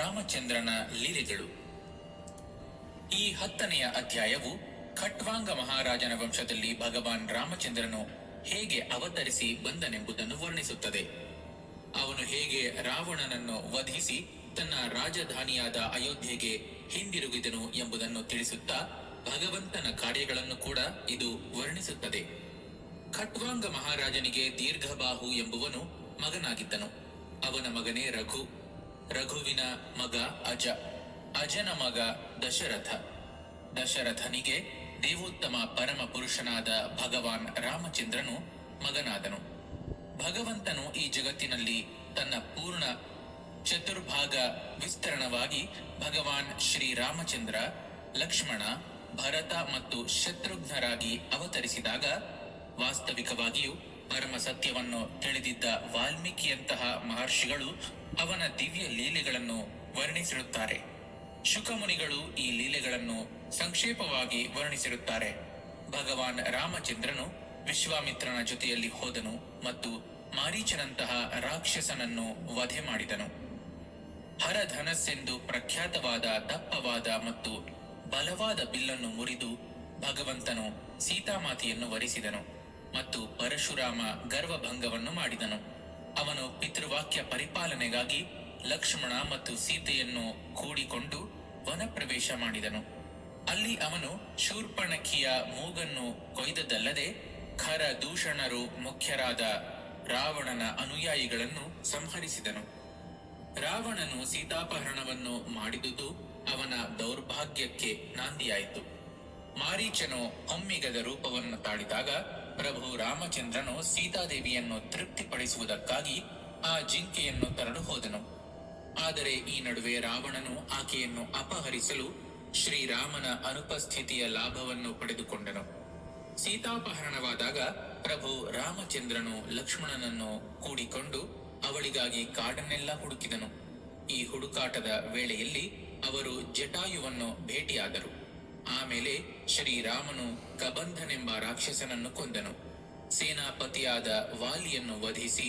ರಾಮಚಂದ್ರನ ಲೀಲೆಗಳು. ಈ 10ನೆಯ ಅಧ್ಯಾಯವು ಖಟ್ವಾಂಗ ಮಹಾರಾಜನ ವಂಶದಲ್ಲಿ ಭಗವಾನ್ ರಾಮಚಂದ್ರನು ಹೇಗೆ ಅವತರಿಸಿ ಬಂದನೆಂಬುದನ್ನು ವರ್ಣಿಸುತ್ತದೆ. ಅವನು ಹೇಗೆ ರಾವಣನನ್ನು ವಧಿಸಿ ತನ್ನ ರಾಜಧಾನಿಯಾದ ಅಯೋಧ್ಯೆಗೆ ಹಿಂದಿರುಗಿದನು ಎಂಬುದನ್ನು ತಿಳಿಸುತ್ತಾ ಭಗವಂತನ ಕಾರ್ಯಗಳನ್ನು ಕೂಡ ಇದು ವರ್ಣಿಸುತ್ತದೆ. ಖಟ್ವಾಂಗ ಮಹಾರಾಜನಿಗೆ ದೀರ್ಘಬಾಹು ಎಂಬುವನು ಮಗನಾಗಿದ್ದನು. ಅವನ ಮಗನೇ ರಘು. ರಘುವಿನ ಮಗ ಅಜ. ಅಜನ ಮಗ ದಶರಥ. ದಶರಥನಿಗೆ ದೇವೋತ್ತಮ ಪರಮ ಪುರುಷನಾದ ಭಗವಾನ್ ರಾಮಚಂದ್ರನು ಮಗನಾದನು. ಭಗವಂತನು ಈ ಜಗತ್ತಿನಲ್ಲಿ ತನ್ನ ಪೂರ್ಣ ಚತುರ್ಭಾಗ ವಿಸ್ತರಣವಾಗಿ ಭಗವಾನ್ ಶ್ರೀರಾಮಚಂದ್ರ, ಲಕ್ಷ್ಮಣ, ಭರತ ಮತ್ತು ಶತ್ರುಘ್ನರಾಗಿ ಅವತರಿಸಿದಾಗ ವಾಸ್ತವಿಕವಾಗಿಯೂ ಪರಮ ಸತ್ಯವನ್ನು ತಿಳಿದಿದ್ದ ವಾಲ್ಮೀಕಿಯಂತಹ ಮಹರ್ಷಿಗಳು ಅವನ ದಿವ್ಯ ಲೀಲೆಗಳನ್ನು ವರ್ಣಿಸಿರುತ್ತಾರೆ. ಶುಕಮುನಿಗಳು ಈ ಲೀಲೆಗಳನ್ನು ಸಂಕ್ಷೇಪವಾಗಿ ವರ್ಣಿಸಿರುತ್ತಾರೆ. ಭಗವಾನ್ ರಾಮಚಂದ್ರನು ವಿಶ್ವಾಮಿತ್ರನ ಜೊತೆಯಲ್ಲಿ ಹೋದನು ಮತ್ತು ಮಾರೀಚನಂತಹ ರಾಕ್ಷಸನನ್ನು ವಧೆ ಮಾಡಿದನು. ಹರಧನಸ್ಸೆಂದು ಪ್ರಖ್ಯಾತವಾದ ದಪ್ಪವಾದ ಮತ್ತು ಬಲವಾದ ಬಿಲ್ಲನ್ನು ಮುರಿದು ಭಗವಂತನು ಸೀತಾಮಾತೆಯನ್ನು ವರಿಸಿದನು ಮತ್ತು ಪರಶುರಾಮ ಗರ್ವಭಂಗವನ್ನು ಮಾಡಿದನು. ಅವನು ಪಿತೃವಾಕ್ಯ ಪರಿಪಾಲನೆಗಾಗಿ ಲಕ್ಷ್ಮಣ ಮತ್ತು ಸೀತೆಯನ್ನು ಕೂಡಿಕೊಂಡು ವನಪ್ರವೇಶ ಮಾಡಿದನು. ಅಲ್ಲಿ ಅವನು ಶೂರ್ಪಣಖಿಯ ಮೂಗನ್ನು ಕೊಯ್ದದ್ದಲ್ಲದೆ ಖರ ದೂಷಣರು ಮುಖ್ಯರಾದ ರಾವಣನ ಅನುಯಾಯಿಗಳನ್ನು ಸಂಹರಿಸಿದನು. ರಾವಣನು ಸೀತಾಪಹರಣವನ್ನು ಮಾಡಿದುದು ಅವನ ದೌರ್ಭಾಗ್ಯಕ್ಕೆ ನಾಂದಿಯಾಯಿತು. ಮಾರೀಚನು ಹೊಮ್ಮಿಗದ ರೂಪವನ್ನು ತಾಳಿದಾಗ ಪ್ರಭು ರಾಮಚಂದ್ರನು ಸೀತಾದೇವಿಯನ್ನು ತೃಪ್ತಿಪಡಿಸುವುದಕ್ಕಾಗಿ ಆ ಜಿಂಕೆಯನ್ನು ತರಲು ಹೋದನು. ಆದರೆ ಈ ನಡುವೆ ರಾವಣನು ಆಕೆಯನ್ನು ಅಪಹರಿಸಲು ಶ್ರೀರಾಮನ ಅನುಪಸ್ಥಿತಿಯ ಲಾಭವನ್ನು ಪಡೆದುಕೊಂಡನು. ಸೀತಾಪಹರಣವಾದಾಗ ಪ್ರಭು ರಾಮಚಂದ್ರನು ಲಕ್ಷ್ಮಣನನ್ನು ಕೂಡಿಕೊಂಡು ಅವಳಿಗಾಗಿ ಕಾಡನ್ನೆಲ್ಲ ಹುಡುಕಿದನು. ಈ ಹುಡುಕಾಟದ ವೇಳೆಯಲ್ಲಿ ಅವರು ಜಟಾಯುವನ್ನು ಭೇಟಿಯಾದರು. ಆಮೇಲೆ ಶ್ರೀರಾಮನು ಕಬಂಧನೆಂಬ ರಾಕ್ಷಸನನ್ನು ಕೊಂದನು. ಸೇನಾಪತಿಯಾದ ವಾಲಿಯನ್ನು ವಧಿಸಿ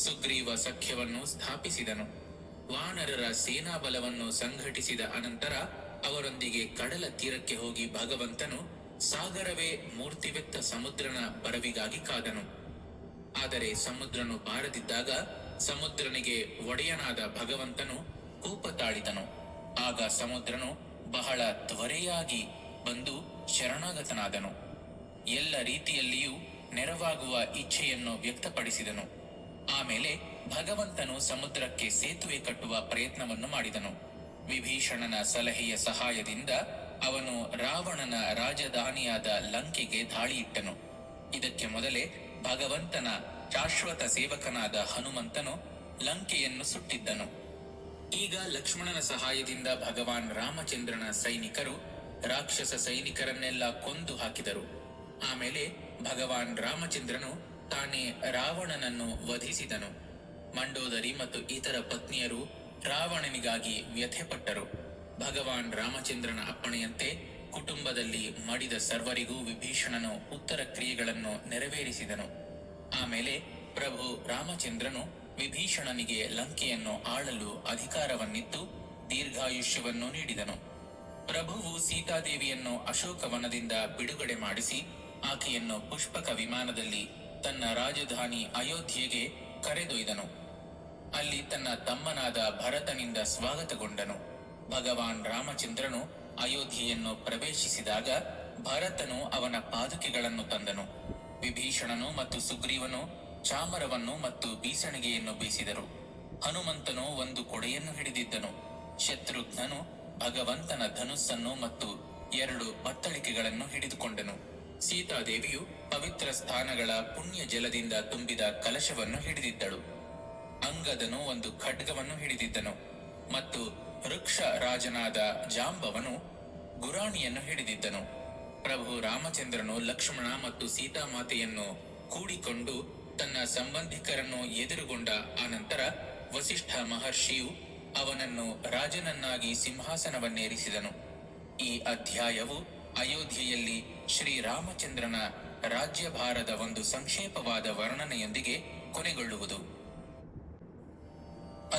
ಸುಗ್ರೀವ ಸಖ್ಯವನ್ನು ಸ್ಥಾಪಿಸಿದನು. ವಾನರರ ಸೇನಾಬಲವನ್ನು ಸಂಘಟಿಸಿದ ಅನಂತರ ಅವರೊಂದಿಗೆ ಕಡಲ ತೀರಕ್ಕೆ ಹೋಗಿ ಭಗವಂತನು ಸಾಗರವೇ ಮೂರ್ತಿವೆತ್ತ ಸಮುದ್ರನ ಬರವಿಗಾಗಿ ಕಾದನು. ಆದರೆ ಸಮುದ್ರನು ಬಾರದಿದ್ದಾಗ ಸಮುದ್ರನಿಗೆ ಒಡೆಯನಾದ ಭಗವಂತನು ಕೋಪ ತಾಳಿದನು. ಆಗ ಸಮುದ್ರನು ಬಹಳ ತ್ವರೆಯಾಗಿ ಬಂದು ಶರಣಾಗತನಾದನು. ಎಲ್ಲ ರೀತಿಯಲ್ಲಿಯೂ ನೆರವಾಗುವ ಇಚ್ಛೆಯನ್ನು ವ್ಯಕ್ತಪಡಿಸಿದನು. ಆಮೇಲೆ ಭಗವಂತನು ಸಮುದ್ರಕ್ಕೆ ಸೇತುವೆ ಕಟ್ಟುವ ಪ್ರಯತ್ನವನ್ನು ಮಾಡಿದನು. ವಿಭೀಷಣನ ಸಲಹೆಯ ಸಹಾಯದಿಂದ ಅವನು ರಾವಣನ ರಾಜಧಾನಿಯಾದ ಲಂಕೆಗೆ ದಾಳಿಯಿಟ್ಟನು. ಇದಕ್ಕೆ ಮೊದಲೇ ಭಗವಂತನ ಶಾಶ್ವತ ಸೇವಕನಾದ ಹನುಮಂತನು ಲಂಕೆಯನ್ನು ಸುಟ್ಟಿದ್ದನು. ಈಗ ಲಕ್ಷ್ಮಣನ ಸಹಾಯದಿಂದ ಭಗವಾನ್ ರಾಮಚಂದ್ರನ ಸೈನಿಕರು ರಾಕ್ಷಸ ಸೈನಿಕರನ್ನೆಲ್ಲ ಕೊಂದು ಹಾಕಿದರು. ಆಮೇಲೆ ಭಗವಾನ್ ರಾಮಚಂದ್ರನು ತಾನೇ ರಾವಣನನ್ನು ವಧಿಸಿದನು. ಮಂಡೋದರಿ ಮತ್ತು ಇತರ ಪತ್ನಿಯರು ರಾವಣನಿಗಾಗಿ ವ್ಯಥೆಪಟ್ಟರು. ಭಗವಾನ್ ರಾಮಚಂದ್ರನ ಅಪ್ಪಣೆಯಂತೆ ಕುಟುಂಬದಲ್ಲಿ ಮಡಿದ ಸರ್ವರಿಗೂ ವಿಭೀಷಣನು ಉತ್ತರ ಕ್ರಿಯೆಗಳನ್ನು ನೆರವೇರಿಸಿದನು. ಆಮೇಲೆ ಪ್ರಭು ರಾಮಚಂದ್ರನು ವಿಭೀಷಣನಿಗೆ ಲಂಕೆಯನ್ನು ಆಳಲು ಅಧಿಕಾರವನ್ನಿತ್ತು ದೀರ್ಘಾಯುಷ್ಯವನ್ನು ನೀಡಿದನು. ಪ್ರಭುವು ಸೀತಾದೇವಿಯನ್ನು ಅಶೋಕವನದಿಂದ ಬಿಡುಗಡೆ ಮಾಡಿಸಿ ಆಕೆಯನ್ನು ಪುಷ್ಪಕ ವಿಮಾನದಲ್ಲಿ ತನ್ನ ರಾಜಧಾನಿ ಅಯೋಧ್ಯೆಗೆ ಕರೆದೊಯ್ದನು. ಅಲ್ಲಿ ತನ್ನ ತಮ್ಮನಾದ ಭರತನಿಂದ ಸ್ವಾಗತಗೊಂಡನು. ಭಗವಾನ್ ರಾಮಚಂದ್ರನು ಅಯೋಧ್ಯೆಯನ್ನು ಪ್ರವೇಶಿಸಿದಾಗ ಭರತನು ಅವನ ಪಾದುಕೆಗಳನ್ನು ತಂದನು. ವಿಭೀಷಣನು ಮತ್ತು ಸುಗ್ರೀವನು ಚಾಮರವನ್ನು ಮತ್ತು ಬೀಸಣಿಗೆಯನ್ನು ಬೀಸಿದರು. ಹನುಮಂತನು ಒಂದು ಕೊಡೆಯನ್ನು ಹಿಡಿದಿದ್ದನು. ಶತ್ರುಘ್ನನು ಭಗವಂತನ ಧನುಸ್ಸನ್ನು ಮತ್ತು 2 ಬತ್ತಳಿಕೆಗಳನ್ನು ಹಿಡಿದುಕೊಂಡನು. ಸೀತಾದೇವಿಯು ಪವಿತ್ರ ಸ್ಥಾನಗಳ ಪುಣ್ಯ ಜಲದಿಂದ ತುಂಬಿದ ಕಲಶವನ್ನು ಹಿಡಿದಿದ್ದಳು. ಅಂಗದನು ಒಂದು ಖಡ್ಗವನ್ನು ಹಿಡಿದಿದ್ದನು ಮತ್ತು ವೃಕ್ಷ ರಾಜನಾದ ಜಾಂಬವನು ಗುರಾಣಿಯನ್ನು ಹಿಡಿದಿದ್ದನು. ಪ್ರಭು ರಾಮಚಂದ್ರನು ಲಕ್ಷ್ಮಣ ಮತ್ತು ಸೀತಾಮಾತೆಯನ್ನು ಕೂಡಿಕೊಂಡು ತನ್ನ ಸಂಬಂಧಿಕರನ್ನು ಎದುರುಗೊಂಡ ಅನಂತರ ವಸಿಷ್ಠ ಮಹರ್ಷಿಯು ಅವನನ್ನು ರಾಜನನ್ನಾಗಿ ಸಿಂಹಾಸನವನ್ನೇರಿಸಿದನು. ಈ ಅಧ್ಯಾಯವು ಅಯೋಧ್ಯೆಯಲ್ಲಿ ಶ್ರೀರಾಮಚಂದ್ರನ ರಾಜ್ಯಭಾರದ ಒಂದು ಸಂಕ್ಷೇಪವಾದ ವರ್ಣನೆಯೊಂದಿಗೆ ಕೊನೆಗೊಳ್ಳುವುದು.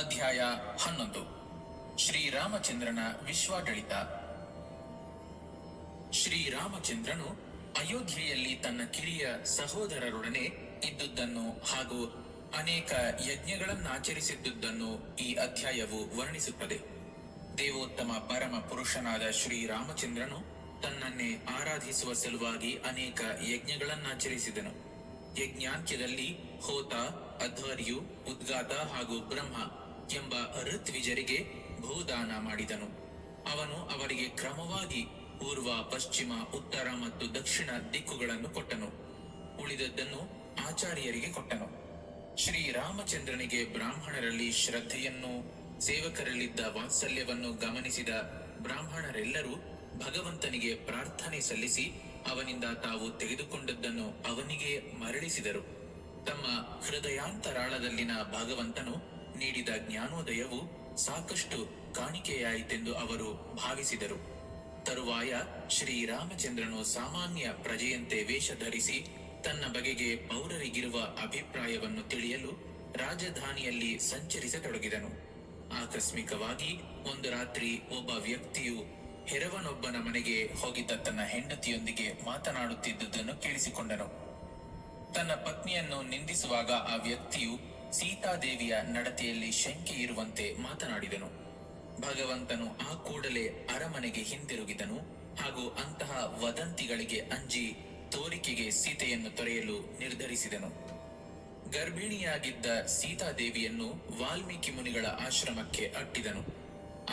ಅಧ್ಯಾಯ 11. ಶ್ರೀರಾಮಚಂದ್ರನ ವಿಶ್ವಾಡಳಿತ. ಶ್ರೀರಾಮಚಂದ್ರನು ಅಯೋಧ್ಯೆಯಲ್ಲಿ ತನ್ನ ಕಿರಿಯ ಸಹೋದರರೊಡನೆ ಇದ್ದುದನ್ನು ಹಾಗೂ ಅನೇಕ ಯಜ್ಞಗಳನ್ನಾಚರಿಸಿದ್ದುದನ್ನು ಈ ಅಧ್ಯಾಯವು ವರ್ಣಿಸುತ್ತದೆ. ದೇವೋತ್ತಮ ಪರಮ ಪುರುಷನಾದ ಶ್ರೀರಾಮಚಂದ್ರನು ತನ್ನನ್ನೇ ಆರಾಧಿಸುವ ಸಲುವಾಗಿ ಅನೇಕ ಯಜ್ಞಗಳನ್ನಾಚರಿಸಿದನು. ಯಜ್ಞಾಂತ್ಯದಲ್ಲಿ ಹೋತ, ಅಧ್ವರ್ಯು, ಉದ್ಗಾತ ಹಾಗೂ ಬ್ರಹ್ಮ ಎಂಬ ಋತ್ವಿಜರಿಗೆ ಭೂದಾನ ಮಾಡಿದನು. ಅವನು ಅವರಿಗೆ ಕ್ರಮವಾಗಿ ಪೂರ್ವ, ಪಶ್ಚಿಮ, ಉತ್ತರ ಮತ್ತು ದಕ್ಷಿಣ ದಿಕ್ಕುಗಳನ್ನು ಕೊಟ್ಟನು. ಉಳಿದದ್ದನ್ನು ಆಚಾರ್ಯರಿಗೆ ಕೊಟ್ಟನು. ಶ್ರೀರಾಮಚಂದ್ರನಿಗೆ ಬ್ರಾಹ್ಮಣರಲ್ಲಿ ಶ್ರದ್ಧೆಯನ್ನು, ಸೇವಕರಲ್ಲಿದ್ದ ವಾತ್ಸಲ್ಯವನ್ನು ಗಮನಿಸಿದ ಬ್ರಾಹ್ಮಣರೆಲ್ಲರೂ ಭಗವಂತನಿಗೆ ಪ್ರಾರ್ಥನೆ ಸಲ್ಲಿಸಿ ಅವನಿಂದ ತಾವು ತೆಗೆದುಕೊಂಡದ್ದನ್ನು ಅವನಿಗೆ ಮರಳಿಸಿದರು. ತಮ್ಮ ಹೃದಯಾಂತರಾಳದಲ್ಲಿನ ಭಗವಂತನು ನೀಡಿದ ಜ್ಞಾನೋದಯವು ಸಾಕಷ್ಟು ಕಾಣಿಕೆಯಾಯಿತೆಂದು ಅವರು ಭಾವಿಸಿದರು. ತರುವಾಯ ಶ್ರೀರಾಮಚಂದ್ರನು ಸಾಮಾನ್ಯ ಪ್ರಜೆಯಂತೆ ವೇಷ ಧರಿಸಿ ತನ್ನ ಬಗೆಗೆ ಪೌರರಿಗಿರುವ ಅಭಿಪ್ರಾಯವನ್ನು ತಿಳಿಯಲು ರಾಜಧಾನಿಯಲ್ಲಿ ಸಂಚರಿಸತೊಡಗಿದನು. ಆಕಸ್ಮಿಕವಾಗಿ ಒಂದು ರಾತ್ರಿ ಒಬ್ಬ ವ್ಯಕ್ತಿಯು ಹೆರವನೊಬ್ಬನ ಮನೆಗೆ ಹೋಗಿದ್ದ ತನ್ನ ಹೆಂಡತಿಯೊಂದಿಗೆ ಮಾತನಾಡುತ್ತಿದ್ದುದನ್ನು ಕೇಳಿಸಿಕೊಂಡನು. ತನ್ನ ಪತ್ನಿಯನ್ನು ನಿಂದಿಸುವಾಗ ಆ ವ್ಯಕ್ತಿಯು ಸೀತಾದೇವಿಯ ನಡತೆಯಲ್ಲಿ ಶಂಕೆ ಇರುವಂತೆ ಮಾತನಾಡಿದನು. ಭಗವಂತನು ಆ ಕೂಡಲೇ ಅರಮನೆಗೆ ಹಿಂದಿರುಗಿದನು ಹಾಗೂ ಅಂತಹ ವದಂತಿಗಳಿಗೆ ಅಂಜಿ ತೋರಿಕೆಗೆ ಸೀತೆಯನ್ನು ತೊರೆಯಲು ನಿರ್ಧರಿಸಿದನು. ಗರ್ಭಿಣಿಯಾಗಿದ್ದ ಸೀತಾದೇವಿಯನ್ನು ವಾಲ್ಮೀಕಿ ಮುನಿಗಳ ಆಶ್ರಮಕ್ಕೆ ಅಟ್ಟಿದನು.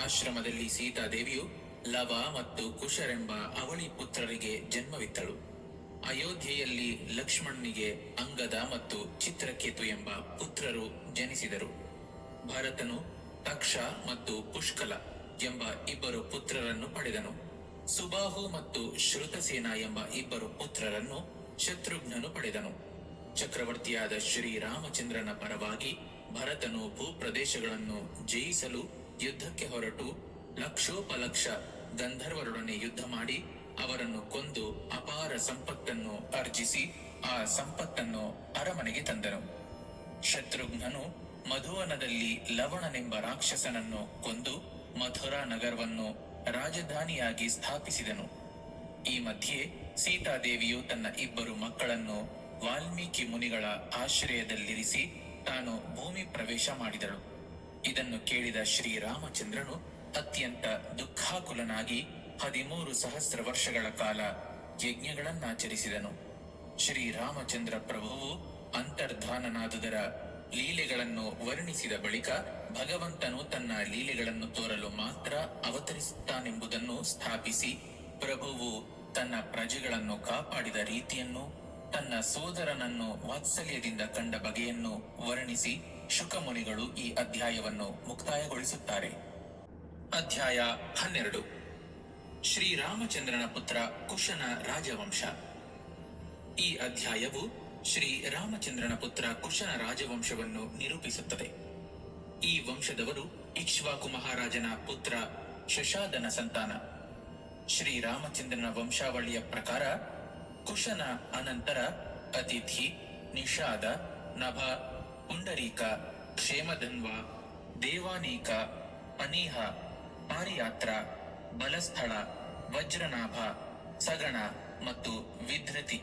ಆಶ್ರಮದಲ್ಲಿ ಸೀತಾದೇವಿಯು ಲವ ಮತ್ತು ಕುಶರೆಂಬ ಅವಳಿ ಪುತ್ರರಿಗೆ ಜನ್ಮವಿತ್ತಳು. ಅಯೋಧ್ಯೆಯಲ್ಲಿ ಲಕ್ಷ್ಮಣನಿಗೆ ಅಂಗದ ಮತ್ತು ಚಿತ್ರಕೇತು ಎಂಬ ಪುತ್ರರು ಜನಿಸಿದರು. ಭರತನು ತಕ್ಷ ಮತ್ತು ಪುಷ್ಕಲ ಎಂಬ ಇಬ್ಬರು ಪುತ್ರರನ್ನು ಪಡೆದನು. ಸುಬಾಹು ಮತ್ತು ಶ್ರುತಸೇನ ಎಂಬ ಇಬ್ಬರು ಪುತ್ರರನ್ನು ಶತ್ರುಘ್ನನು ಪಡೆದನು. ಚಕ್ರವರ್ತಿಯಾದ ಶ್ರೀರಾಮಚಂದ್ರನ ಪರವಾಗಿ ಭರತನು ಭೂಪ್ರದೇಶಗಳನ್ನು ಜಯಿಸಲು ಯುದ್ಧಕ್ಕೆ ಹೊರಟು ಲಕ್ಷೋಪಲಕ್ಷ ಗಂಧರ್ವರೊಡನೆ ಯುದ್ಧ ಮಾಡಿ ಅವರನ್ನು ಕೊಂದು ಅಪಾರ ಸಂಪತ್ತನ್ನು ಅರ್ಜಿಸಿ ಆ ಸಂಪತ್ತನ್ನು ಅರಮನೆಗೆ ತಂದನು. ಶತ್ರುಘ್ನನು ಮಧುವನದಲ್ಲಿ ಲವಣನೆಂಬ ರಾಕ್ಷಸನನ್ನು ಕೊಂದು ಮಥುರಾ ನಗರವನ್ನು ರಾಜಧಾನಿಯಾಗಿ ಸ್ಥಾಪಿಸಿದನು. ಈ ಮಧ್ಯೆ ಸೀತಾದೇವಿಯು ತನ್ನ ಇಬ್ಬರು ಮಕ್ಕಳನ್ನು ವಾಲ್ಮೀಕಿ ಮುನಿಗಳ ಆಶ್ರಯದಲ್ಲಿರಿಸಿ ತಾನು ಭೂಮಿ ಪ್ರವೇಶ ಮಾಡಿದಳು. ಇದನ್ನು ಕೇಳಿದ ಶ್ರೀರಾಮಚಂದ್ರನು ಅತ್ಯಂತ ದುಃಖಾಕುಲನಾಗಿ 13 ಸಹಸ್ರ ವರ್ಷಗಳ ಕಾಲ ಯಜ್ಞಗಳನ್ನಾಚರಿಸಿದನು. ಶ್ರೀರಾಮಚಂದ್ರ ಪ್ರಭುವು ಅಂತರ್ಧಾನನಾದುದರ ಲೀಲೆಗಳನ್ನು ವರ್ಣಿಸಿದ ಬಳಿಕ ಭಗವಂತನು ತನ್ನ ಲೀಲೆಗಳನ್ನು ತೋರಲು ಮಾತ್ರ ಅವತರಿಸುತ್ತಾನೆಂಬುದನ್ನು ಸ್ಥಾಪಿಸಿ ಪ್ರಭುವು ತನ್ನ ಪ್ರಜೆಗಳನ್ನು ಕಾಪಾಡಿದ ರೀತಿಯನ್ನು, ತನ್ನ ಸೋದರನನ್ನು ವಾತ್ಸಲ್ಯದಿಂದ ಕಂಡ ಬಗೆಯನ್ನು ವರ್ಣಿಸಿ ಶುಕಮುನಿಗಳು ಈ ಅಧ್ಯಾಯವನ್ನು ಮುಕ್ತಾಯಗೊಳಿಸುತ್ತಾರೆ. ಅಧ್ಯಾಯ 12. ಶ್ರೀರಾಮಚಂದ್ರನ ಪುತ್ರ ಕುಶನ ರಾಜವಂಶ. ಈ ಅಧ್ಯಾಯವು ಶ್ರೀರಾಮಚಂದ್ರನ ಪುತ್ರ ಕುಶನ ರಾಜವಂಶವನ್ನು ನಿರೂಪಿಸುತ್ತದೆ. ಈ ವಂಶದವರು ಇಕ್ಷ್ವಾಕು ಮಹಾರಾಜನ ಪುತ್ರ ಶಶಾದನ ಸಂತಾನ. ಶ್ರೀರಾಮಚಂದ್ರನ ವಂಶಾವಳಿಯ ಪ್ರಕಾರ ಕುಶನ ಅನಂತರ ಅತಿಥಿ, ನಿಷಾದ, ನಭ, ಪುಂಡರೀಕ, ಕ್ಷೇಮಧನ್ವ, ದೇವಾನೀಕ, ಅನೀಹ, ಪಾರಿಯಾತ್ರ, ಬಲಸ್ಥಳ, ವಜ್ರನಾಭ, ಸಗಣ ಮತ್ತು ವಿಧೃತಿ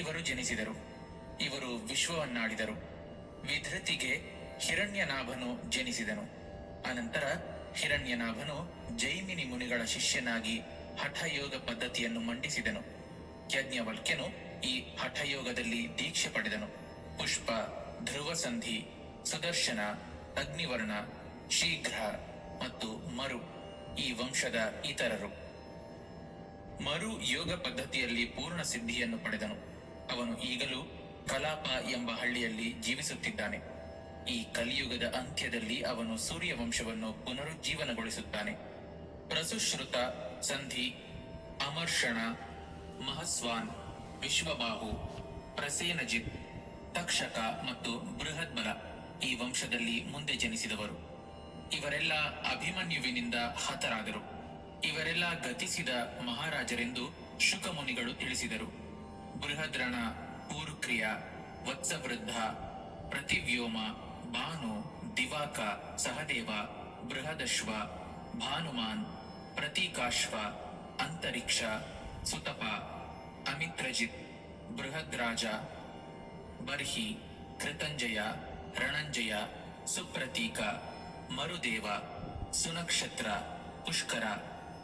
ಇವರು ಜನಿಸಿದರು. ಇವರು ವಿಶ್ವವನ್ನಾಡಿದರು. ವಿಧೃತಿಗೆ ಹಿರಣ್ಯನಾಭನು ಜನಿಸಿದನು. ಅನಂತರ ಹಿರಣ್ಯನಾಭನು ಜೈಮಿನಿ ಮುನಿಗಳ ಶಿಷ್ಯನಾಗಿ ಹಠಯೋಗ ಪದ್ಧತಿಯನ್ನು ಮಂಡಿಸಿದನು. ಯಜ್ಞವಲ್ಕ್ಯನು ಈ ಹಠಯೋಗದಲ್ಲಿ ದೀಕ್ಷೆ ಪಡೆದನು. ಪುಷ್ಪ, ಧ್ರುವಸಂಧಿ, ಸುದರ್ಶನ, ಅಗ್ನಿವರ್ಣ, ಶೀಘ್ರ ಮತ್ತು ಮರು ಈ ವಂಶದ ಇತರರು. ಮರು ಯೋಗ ಪದ್ಧತಿಯಲ್ಲಿ ಪೂರ್ಣ ಸಿದ್ಧಿಯನ್ನು ಪಡೆದನು. ಅವನು ಈಗಲೂ ಕಲಾಪ ಎಂಬ ಹಳ್ಳಿಯಲ್ಲಿ ಜೀವಿಸುತ್ತಿದ್ದಾನೆ. ಈ ಕಲಿಯುಗದ ಅಂತ್ಯದಲ್ಲಿ ಅವನು ಸೂರ್ಯವಂಶವನ್ನು ಪುನರುಜ್ಜೀವನಗೊಳಿಸುತ್ತಾನೆ. ಪ್ರಸುಶ್ರುತ, ಸಂಧಿ, ಅಮರ್ಷಣ, ಮಹಸ್ವಾನ್, ವಿಶ್ವಬಾಹು, ಪ್ರಸೇನಜಿತ್, ತಕ್ಷಕ ಮತ್ತು ಬೃಹದ್ಬಲ ಈ ವಂಶದಲ್ಲಿ ಮುಂದೆ ಜನಿಸಿದವರು. ಇವರೆಲ್ಲ ಅಭಿಮನ್ಯುವಿನಿಂದ ಹತರಾದರು. ಇವರೆಲ್ಲ ಗತಿಸಿದ ಮಹಾರಾಜರೆಂದು ಶುಕಮುನಿಗಳು ತಿಳಿಸಿದರು. ಬೃಹದ್ರಣ, ಪೂರುಕ್ರಿಯ, ವತ್ಸವೃದ್ಧ, ಪ್ರತಿವ್ಯೋಮ, ಭಾನು, ದಿವಾಕ, ಸಹದೇವ, ಬೃಹದಶ್ವ, ಭಾನುಮಾನ್, ಪ್ರತೀಕಾಶ್ವ, ಅಂತರಿಕ್ಷ, ಸುತಪ, ಅಮಿತ್ರಜಿತ್, ಬೃಹದ್ರಾಜ, ಬರ್ಹಿ, ಕೃತಂಜಯ, ರಣಂಜಯ, ಸುಪ್ರತೀಕ, ಮರುದೇವ, ಸುನಕ್ಷತ್ರ, ಪುಷ್ಕರ,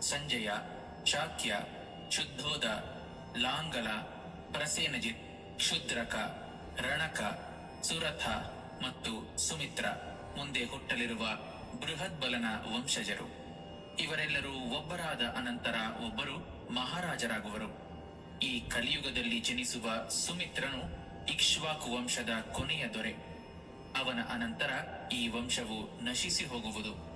ಸಂಜಯ, ಶಾಕ್ಯ, ಶುದ್ಧೋದ, ಲಾಂಗಲ, ಪ್ರಸೇನಜಿತ್, ಕ್ಷುದ್ರಕ, ರಣಕ, ಸುರಥ ಮತ್ತು ಸುಮಿತ್ರ ಮುಂದೆ ಹುಟ್ಟಲಿರುವ ಬೃಹದ್ಬಲನ ವಂಶಜರು. ಇವರೆಲ್ಲರೂ ಒಬ್ಬರಾದ ಅನಂತರ ಒಬ್ಬರು ಮಹಾರಾಜರಾಗುವರು. ಈ ಕಲಿಯುಗದಲ್ಲಿ ಜನಿಸುವ ಸುಮಿತ್ರನು ಇಕ್ಷ್ವಾಕು ವಂಶದ ಕೊನೆಯ ದೊರೆ. ಅವನ ಅನಂತರ ಈ ವಂಶವು ನಶಿಸಿ ಹೋಗುವುದು.